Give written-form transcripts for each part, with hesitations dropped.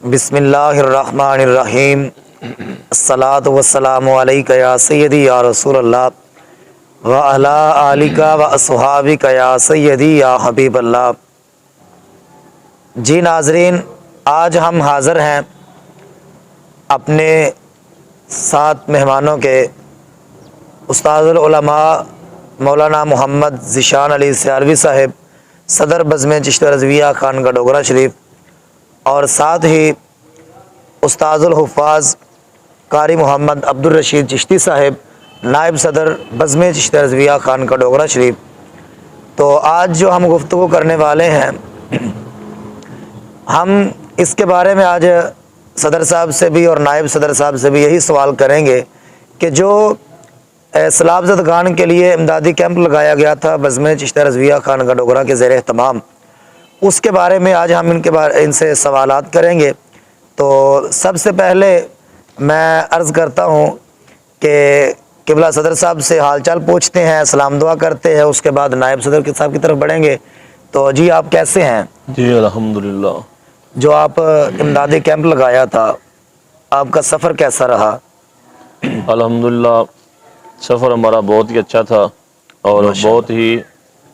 بسم اللہ الرحمن الرحیم۔ الصلاۃ والسلام علیک یا سیدی یا رسول اللہ وعلی آلک واصحابک یا سیدی یا حبیب اللہ۔ جی ناظرین، آج ہم حاضر ہیں اپنے 7 مہمانوں کے استاد العلماء مولانا محمد ذیشان علی سیالوی صاحب، صدر بزم چشتیہ رضویہ خانقاہ ڈوگرہ شریف، اور ساتھ ہی استاد الحفاظ قاری محمد عبدالرشید چشتی صاحب، نائب صدر بزم چشتیہ رضویہ خانقاہ ڈوگرہ شریف۔ تو آج جو ہم گفتگو کرنے والے ہیں، ہم اس کے بارے میں آج صدر صاحب سے بھی اور نائب صدر صاحب سے بھی یہی سوال کریں گے کہ جو سیلاب زدگان کے لیے امدادی کیمپ لگایا گیا تھا بزم چشتیہ رضویہ خانقاہ ڈوگرہ کے زیر اہتمام، اس کے بارے میں آج ہم ان سے سوالات کریں گے۔ تو سب سے پہلے میں عرض کرتا ہوں کہ قبلہ صدر صاحب سے حال چال پوچھتے ہیں، سلام دعا کرتے ہیں، اس کے بعد نائب صدر صاحب کی طرف بڑھیں گے۔ تو جی آپ کیسے ہیں؟ جی الحمدللہ۔ جو آپ امدادی کیمپ لگایا تھا، آپ کا سفر کیسا رہا؟ الحمدللہ سفر ہمارا بہت ہی اچھا تھا اور بہت ہی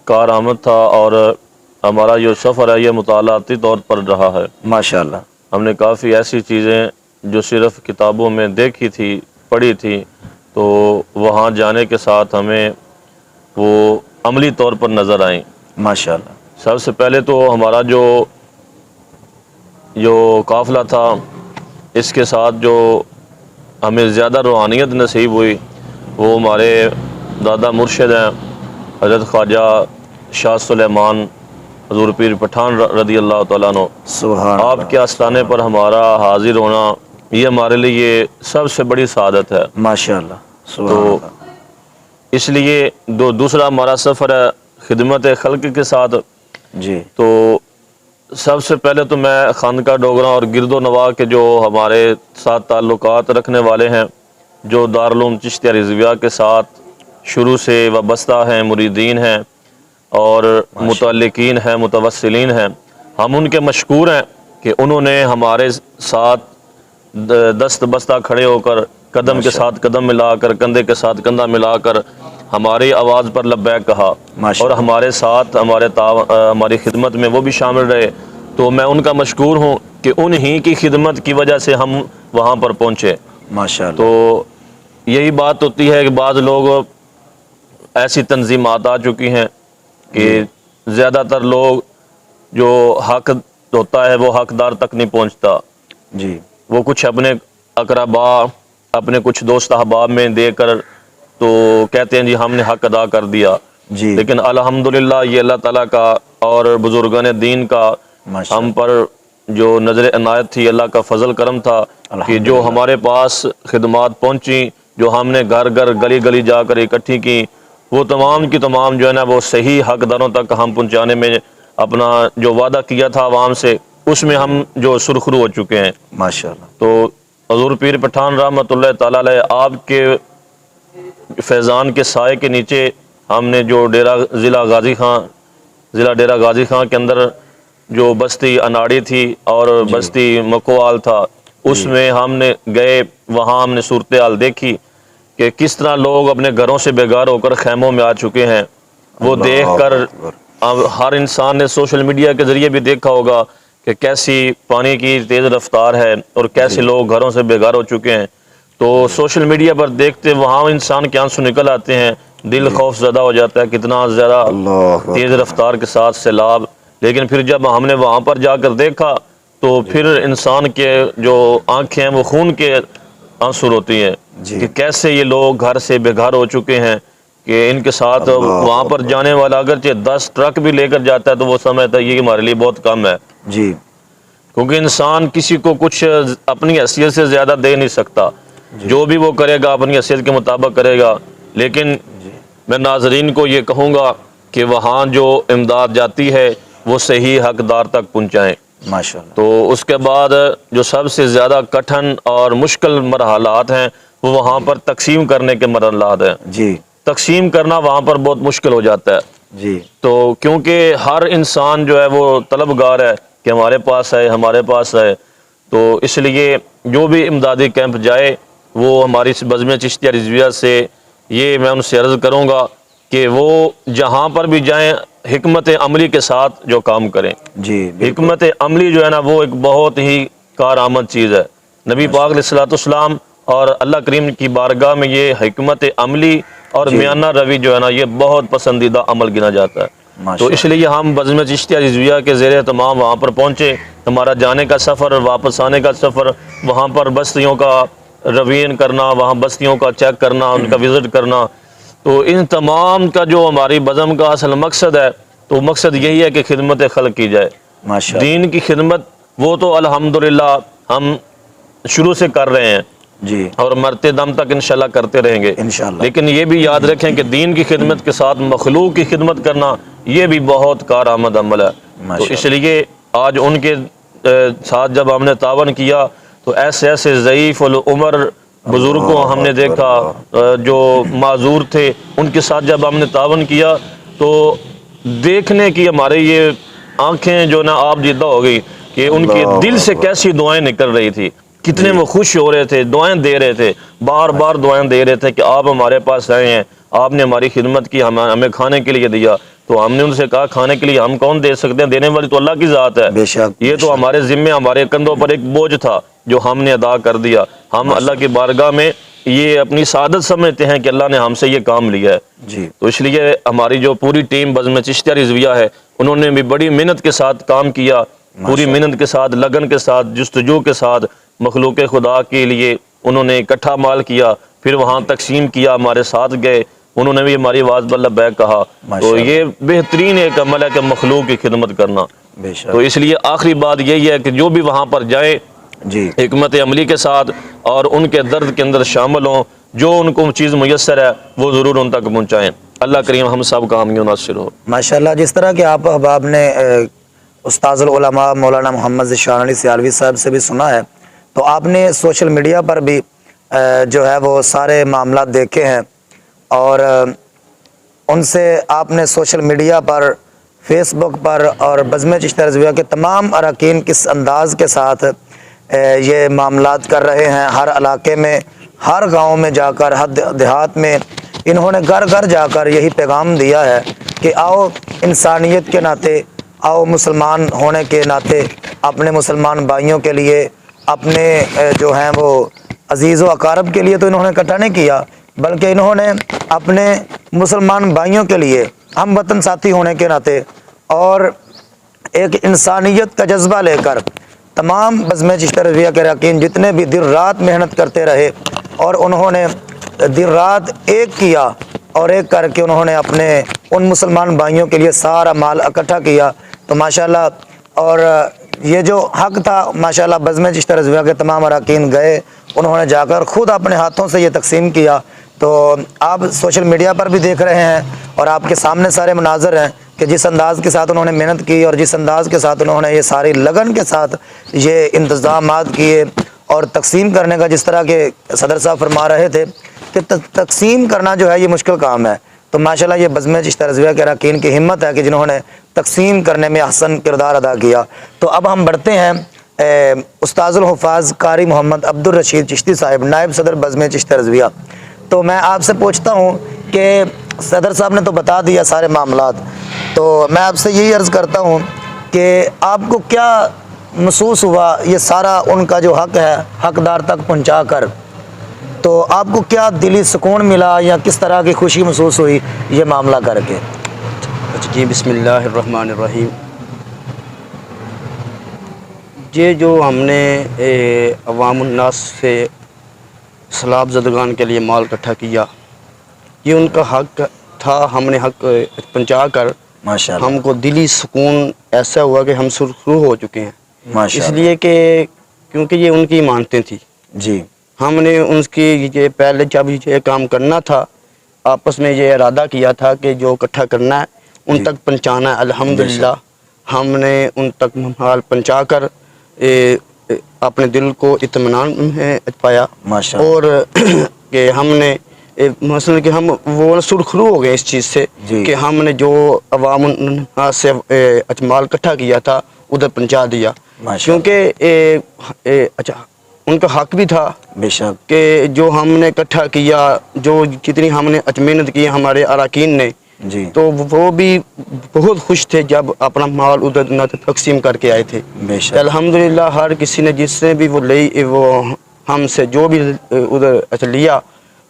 کارآمد تھا، اور ہمارا جو سفر ہے یہ مطالعاتی طور پر رہا ہے۔ ماشاءاللہ۔ ہم نے کافی ایسی چیزیں جو صرف کتابوں میں دیکھی تھی، پڑھی تھی، تو وہاں جانے کے ساتھ ہمیں وہ عملی طور پر نظر آئیں۔ ماشاءاللہ۔ سب سے پہلے تو ہمارا جو قافلہ تھا، اس کے ساتھ جو ہمیں زیادہ روحانیت نصیب ہوئی وہ ہمارے دادا مرشد ہیں حضرت خواجہ شاہ سلیمان حضور پیر پٹھان رضی اللہ تعالیٰ عنہ۔ سبحان آپ کے آستانے پر ہمارا حاضر ہونا یہ ہمارے لیے سب سے بڑی سعادت ہے۔ ماشاءاللہ۔ سبحان تو اللہ۔ اس لیے دوسرا ہمارا سفر ہے خدمت خلق کے ساتھ۔ جی۔ تو سب سے پہلے تو میں خانقاہ ڈوگرہ اور گرد و نواح کے جو ہمارے ساتھ تعلقات رکھنے والے ہیں، جو دارالعلوم چشتیہ رضویہ کے ساتھ شروع سے وابستہ ہیں، مریدین ہیں اور متعلقین ہیں، متوسلین ہیں، ہم ان کے مشکور ہیں کہ انہوں نے ہمارے ساتھ دست بستہ کھڑے ہو کر، قدم کے ساتھ قدم ملا کر، کندھے کے ساتھ کندھا ملا کر ہماری آواز پر لبیک کہا، اور ہمارے ساتھ ہماری خدمت میں وہ بھی شامل رہے۔ تو میں ان کا مشکور ہوں کہ انہی کی خدمت کی وجہ سے ہم وہاں پر پہنچے۔ ماشاءاللہ۔ تو یہی بات ہوتی ہے کہ بعض لوگ ایسی تنظیمات آ چکی ہیں کہ زیادہ تر لوگ جو حق ہوتا ہے وہ حقدار تک نہیں پہنچتا۔ جی۔ وہ کچھ اپنے اقربا، اپنے کچھ دوست احباب میں دے کر تو کہتے ہیں جی ہم نے حق ادا کر دیا۔ جی۔ لیکن الحمدللہ یہ اللہ تعالیٰ کا اور بزرگان دین کا ہم پر جو نظر عنایت تھی، اللہ کا فضل کرم تھا کہ جو ہمارے پاس خدمات پہنچی، جو ہم نے گھر گھر گلی گلی جا کر اکٹھی کی، وہ تمام کی تمام جو ہے نا وہ صحیح حقداروں تک ہم پہنچانے میں اپنا جو وعدہ کیا تھا عوام سے، اس میں ہم جو سرخرو ہو چکے ہیں۔ ماشاءاللہ۔ تو حضور پیر پٹھان رحمۃ اللہ تعالیٰ علیہ آپ کے فیضان کے سائے کے نیچے ہم نے جو ضلع ڈیرہ غازی خان کے اندر جو بستی اناڑی تھی اور بستی مکوال تھا، اس میں ہم نے گئے، وہاں ہم نے صورتحال دیکھی کہ کس طرح لوگ اپنے گھروں سے بیگار ہو کر خیموں میں آ چکے ہیں۔ وہ دیکھ کر ہر انسان نے سوشل میڈیا کے ذریعے بھی دیکھا ہوگا کہ کیسی پانی کی تیز رفتار ہے اور کیسے لوگ گھروں سے بیگار ہو چکے ہیں۔ تو سوشل میڈیا پر دیکھتے وہاں انسان کے آنسو نکل آتے ہیں، دل خوف زدہ ہو جاتا ہے، کتنا زیادہ تیز رفتار کے ساتھ سیلاب۔ لیکن پھر جب ہم نے وہاں پر جا کر دیکھا تو پھر انسان کے جو آنکھیں ہیں وہ خون کے آنسو روتی ہیں کہ کیسے یہ لوگ گھر سے بیگار ہو چکے ہیں، کہ ان کے ساتھ وہاں پر جانے والا اگرچہ 10 ٹرک بھی لے کر جاتا ہے تو وہ سمجھتا ہے یہ ہمارے لیے بہت کم ہے۔ جی۔ کیونکہ انسان کسی کو کچھ اپنی حیثیت سے زیادہ دے نہیں سکتا، جو بھی وہ کرے گا اپنی حیثیت کے مطابق کرے گا۔ لیکن میں ناظرین کو یہ کہوں گا کہ وہاں جو امداد جاتی ہے وہ صحیح حقدار تک پہنچائیں۔ ماشاءاللہ۔ تو اس کے بعد جو سب سے زیادہ کٹھن اور مشکل مرحلات ہیں وہ وہاں پر تقسیم کرنے کے مرحلات ہیں۔ جی۔ تقسیم کرنا وہاں پر بہت مشکل ہو جاتا ہے۔ جی۔ تو کیونکہ ہر انسان جو ہے وہ طلبگار ہے کہ ہمارے پاس ہے، ہمارے پاس ہے۔ تو اس لیے جو بھی امدادی کیمپ جائے وہ ہماری اس بزم چشتیہ رضویہ سے یہ میں ان سے عرض کروں گا کہ وہ جہاں پر بھی جائیں حکمت عملی کے ساتھ جو کام کریں. جی حکمت عملی جو ہے نا وہ ایک بہت ہی کارآمد چیز ہے. نبی پاک علیہ الصلوۃ والسلام اور اللہ کریم کی بارگاہ میں یہ حکمت عملی اور میانہ روی جو ہے نا یہ بہت پسندیدہ عمل گنا جاتا ہے. تو اس لیے ہم بزم چشتیہ رضویہ کے زیر اہتمام وہاں پر پہنچے. ہمارا جانے کا سفر، واپس آنے کا سفر، وہاں پر بستیوں کا روین کرنا، وہاں بستیوں کا چیک کرنا، ان کا وزٹ کرنا، تو ان تمام کا جو ہماری بزم کا اصل مقصد ہے تو مقصد یہی ہے کہ خدمت خلق کی جائے. دین کی خدمت وہ تو الحمدللہ ہم شروع سے کر رہے ہیں جی، اور مرتے دم تک انشاءاللہ کرتے رہیں گے انشاءاللہ. لیکن یہ بھی یاد رکھیں کہ دین کی خدمت کے ساتھ مخلوق کی خدمت کرنا یہ بھی بہت کارآمد عمل ہے. تو اس لیے آج ان کے ساتھ جب ہم نے تعاون کیا تو ایسے ایسے ضعیف العمر بزرگوں کو ہم نے دیکھا جو معذور تھے، ان کے ساتھ جب ہم نے تعاون کیا تو دیکھنے کی ہمارے یہ آنکھیں جو نا آپ جیدہ ہو گئی کہ ان کے دل سے کیسی دعائیں نکل رہی تھی، کتنے وہ خوش ہو رہے تھے، دعائیں دے رہے تھے، بار بار دعائیں دے رہے تھے کہ آپ ہمارے پاس آئے ہیں، آپ نے ہماری خدمت کی، ہمیں کھانے کے لیے دیا. تو ہم نے ان سے کہا کھانے کے لیے ہم کون دے سکتے ہیں، دینے والی تو اللہ کی ذات ہے. بے شک یہ تو ہمارے ذمے، ہمارے کندھوں پر ایک بوجھ تھا جو ہم نے ادا کر دیا. ہم اللہ کی بارگاہ میں یہ اپنی سعادت سمجھتے ہیں کہ اللہ نے ہم سے یہ کام لیا ہے. جی، تو اس لیے ہماری جو پوری ٹیم بزم چشتیہ رضویہ ہے انہوں نے بھی بڑی محنت کے ساتھ کام کیا، پوری محنت کے ساتھ، لگن کے ساتھ، جستجو کے ساتھ مخلوق خدا کے لیے انہوں نے اکٹھا مال کیا، پھر وہاں تقسیم کیا، ہمارے ساتھ گئے، انہوں نے بھی ہماری آواز بلّہ بیک کہا. تو یہ بہترین ایک عمل ہے کہ مخلوق کی خدمت کرنا. بے شک. تو اس لیے آخری بات یہی ہے کہ جو بھی وہاں پر جائیں جی، حکمت عملی کے ساتھ اور ان کے درد کے اندر شامل ہوں، جو ان کو چیز میسر ہے وہ ضرور ان تک پہنچائیں. اللہ کریم ہم سب کا حامی و ناصر ہو. ماشاءاللہ. جس طرح کہ آپ احباب نے استاذ العلماء مولانا محمد ذیشان علی سیالوی صاحب سے بھی سنا ہے، تو آپ نے سوشل میڈیا پر بھی جو ہے وہ سارے معاملات دیکھے ہیں، اور ان سے آپ نے سوشل میڈیا پر، فیس بک پر اور بزم چشتیہ رضویہ کے تمام اراکین کس انداز کے ساتھ یہ معاملات کر رہے ہیں. ہر علاقے میں، ہر گاؤں میں جا کر، ہر دیہات میں انہوں نے گھر گھر جا کر یہی پیغام دیا ہے کہ آؤ انسانیت کے ناطے، آؤ مسلمان ہونے کے ناطے اپنے مسلمان بھائیوں کے لیے، اپنے جو ہیں وہ عزیز و اقارب کے لیے تو انہوں نے اکٹھا نہیں کیا، بلکہ انہوں نے اپنے مسلمان بھائیوں کے لیے، ہم وطن ساتھی ہونے کے ناطے اور ایک انسانیت کا جذبہ لے کر تمام بزم چشتیہ رضویہ کے اراکین جتنے بھی دن رات محنت کرتے رہے، اور انہوں نے دن رات ایک کیا، اور ایک کر کے انہوں نے اپنے ان مسلمان بھائیوں کے لیے سارا مال اکٹھا کیا. تو ماشاءاللہ، اور یہ جو حق تھا ماشاءاللہ بزم چشتیہ رضویہ کے تمام اراکین گئے، انہوں نے جا کر خود اپنے ہاتھوں سے یہ تقسیم کیا. تو آپ سوشل میڈیا پر بھی دیکھ رہے ہیں اور آپ کے سامنے سارے مناظر ہیں کہ جس انداز کے ساتھ انہوں نے محنت کی اور جس انداز کے ساتھ انہوں نے یہ ساری لگن کے ساتھ یہ انتظامات کیے، اور تقسیم کرنے کا جس طرح کہ صدر صاحب فرما رہے تھے کہ تقسیم کرنا جو ہے یہ مشکل کام ہے. تو ماشاءاللہ یہ بزم چشتیہ رضویہ کے اراکین کی ہمت ہے کہ جنہوں نے تقسیم کرنے میں احسن کردار ادا کیا. تو اب ہم بڑھتے ہیں استاذ الحفاظ قاری محمد عبدالرشید چشتی صاحب، نائب صدر بزم چشتیہ رضویہ. تو میں آپ سے پوچھتا ہوں کہ صدر صاحب نے تو بتا دیا سارے معاملات، تو میں آپ سے یہی عرض کرتا ہوں کہ آپ کو کیا محسوس ہوا یہ سارا ان کا جو حق ہے حقدار تک پہنچا کر، تو آپ کو کیا دلی سکون ملا یا کس طرح کی خوشی محسوس ہوئی یہ معاملہ کر کے؟ جی، بسم اللہ الرحمن الرحیم. یہ جو ہم نے عوام الناس سے سیلاب زدگان کے لیے مال اکٹھا کیا، یہ ان کا حق تھا. ہم نے حق پہنچا کر ماشاءاللہ ہم کو دلی سکون ایسا ہوا کہ ہم سرخرو ہو چکے ہیں. ماشاءاللہ. اس لیے کہ کیونکہ یہ ان کی مانتے تھی. جی، ہم نے ان کی یہ پہلے جب یہ کام کرنا تھا آپس میں یہ ارادہ کیا تھا کہ جو اکٹھا کرنا ہے ان تک پہنچانا ہے. الحمدللہ ہم نے ان تک مال پہنچا کر اپنے دل کو اطمینان میں پایا. اور کہ ہم نے مثلا کہ ہم وہ سرخرو ہو گئے اس چیز سے کہ ہم نے جو عوام سے مال اکٹھا کیا تھا ادھر پہنچا دیا، ماشاءاللہ۔ کیونکہ اچھا ان کا حق بھی تھا بے شک، کہ جو ہم نے اکٹھا کیا، جو جتنی ہم نے محنت کی ہمارے اراکین نے، جی تو وہ بھی بہت خوش تھے جب اپنا مال ادھر تقسیم کر کے آئے تھے۔ بے شک، الحمدللہ ہر کسی نے جس نے بھی وہ ہم سے جو بھی ادھر لیا،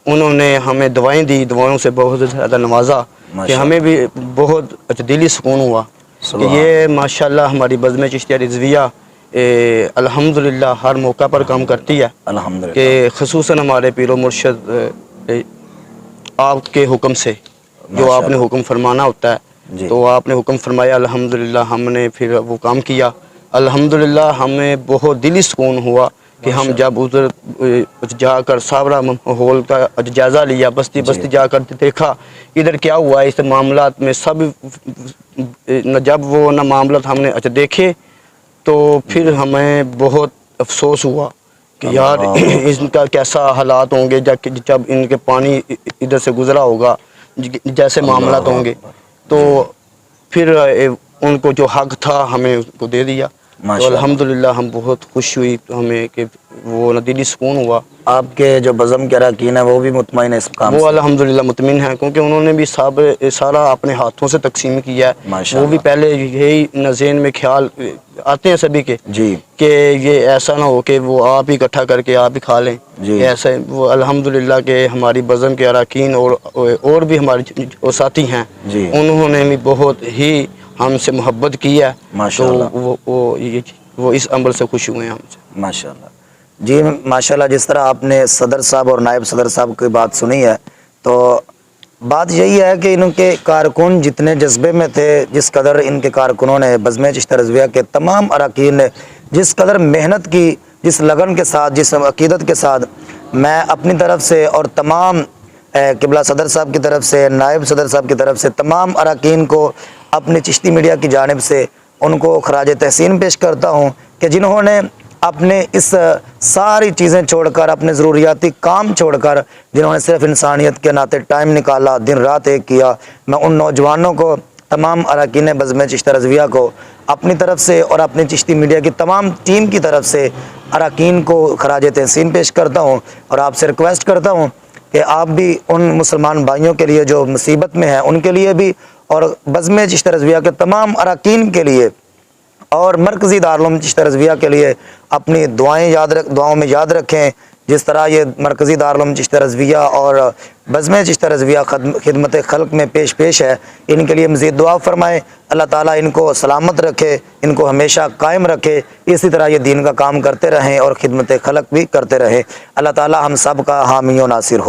انہوں نے ہمیں دعائیں دی، دعاؤں سے بہت زیادہ نوازا کہ ماشاءاللہ۔ ہمیں بھی بہت دلی سکون ہوا کہ سبحان یہ ماشاءاللہ ہماری بزم چشتیہ رضویہ الحمدللہ ہر موقع پر کام کرتی ہے، الحمدللہ، کہ خصوصاً ہمارے پیر و مرشد آپ کے حکم سے جو آپ نے ماشاءاللہ۔ حکم فرمانا ہوتا ہے، جی، تو آپ نے حکم فرمایا، الحمدللہ ہم نے پھر وہ کام کیا۔ الحمدللہ ہمیں بہت دلی سکون ہوا کہ ہم جب ادھر جا کر سابرہ ماحول کا جائزہ لیا، بستی بستی جا کر دیکھا ادھر کیا ہوا ہے اس معاملات میں، سب جب وہ معاملات ہم نے دیکھے تو پھر ہمیں بہت افسوس ہوا کہ یار ان کا کیسا حالات ہوں گے جب ان کے پانی ادھر سے گزرا ہوگا، جیسے معاملات ہوں گے، تو پھر ان کو جو حق تھا ہمیں اس کو دے دیا۔ تو ماشاءاللہ۔ الحمدللہ ہم بہت خوش ہوئی ہمیں کہ وہ دلی سکون ہوا۔ آپ کے جو بزم کے اراکین ہیں وہ بھی مطمئن ہے اس کام وہ سے؟ الحمدللہ مطمئن ہیں، کیونکہ انہوں نے بھی سارا اپنے ہاتھوں سے تقسیم کیا ہے۔ وہ ماشاءاللہ۔ بھی پہلے یہی ذہن میں خیال آتے ہیں سبھی کے جی، کہ یہ ایسا نہ ہو کہ وہ آپ ہی اکٹھا کر کے آپ ہی کھا لیں، جی، ایسا وہ الحمدللہ کہ ہماری بزم کے اراکین اور بھی ہمارے جو ساتھی ہیں، جی، انہوں نے بھی بہت ہی ہم سے محبت کی ہے، تو ماشاءاللہ، وہ اس عمل سے خوش ہوئے ہیں ہم سے۔ ماشاءاللہ۔ جی ماشاءاللہ، جس طرح آپ نے صدر صاحب اور نائب صدر صاحب کی بات سنی ہے، تو بات یہی ہے کہ ان کے کارکن جتنے جذبے میں تھے، جس قدر ان کے کارکنوں نے بزم چشتیہ رضویہ کے تمام اراکین نے جس قدر محنت کی، جس لگن کے ساتھ، جس عقیدت کے ساتھ، میں اپنی طرف سے اور تمام قبلہ صدر صاحب کی طرف سے، نائب صدر صاحب کی طرف سے، تمام اراکین کو اپنی چشتی میڈیا کی جانب سے ان کو خراج تحسین پیش کرتا ہوں کہ جنہوں نے اپنے اس ساری چیزیں چھوڑ کر، اپنے ضروریاتی کام چھوڑ کر، جنہوں نے صرف انسانیت کے ناطے ٹائم نکالا، دن رات ایک کیا، میں ان نوجوانوں کو، تمام اراکین بزم چشتیہ رضویہ کو اپنی طرف سے اور اپنی چشتی میڈیا کی تمام ٹیم کی طرف سے اراکین کو خراج تحسین پیش کرتا ہوں، اور آپ سے ریکویسٹ کرتا ہوں کہ آپ بھی ان مسلمان بھائیوں کے لیے جو مصیبت میں ہیں ان کے لیے بھی، اور بزم چشتیہ رضویہ کے تمام اراکین کے لیے اور مرکزی دارالعلوم چشتیہ رضویہ کے لیے اپنی دعاؤں میں یاد رکھیں۔ جس طرح یہ مرکزی دارالعلوم چشتیہ رضویہ اور بزم چشتیہ رضویہ خدمت خلق میں پیش ہے، ان کے لیے مزید دعا فرمائیں، اللہ تعالیٰ ان کو سلامت رکھے، ان کو ہمیشہ قائم رکھے، اسی طرح یہ دین کا کام کرتے رہیں اور خدمت خلق بھی کرتے رہیں۔ اللہ تعالیٰ ہم سب کا حامی و ناصر ہو۔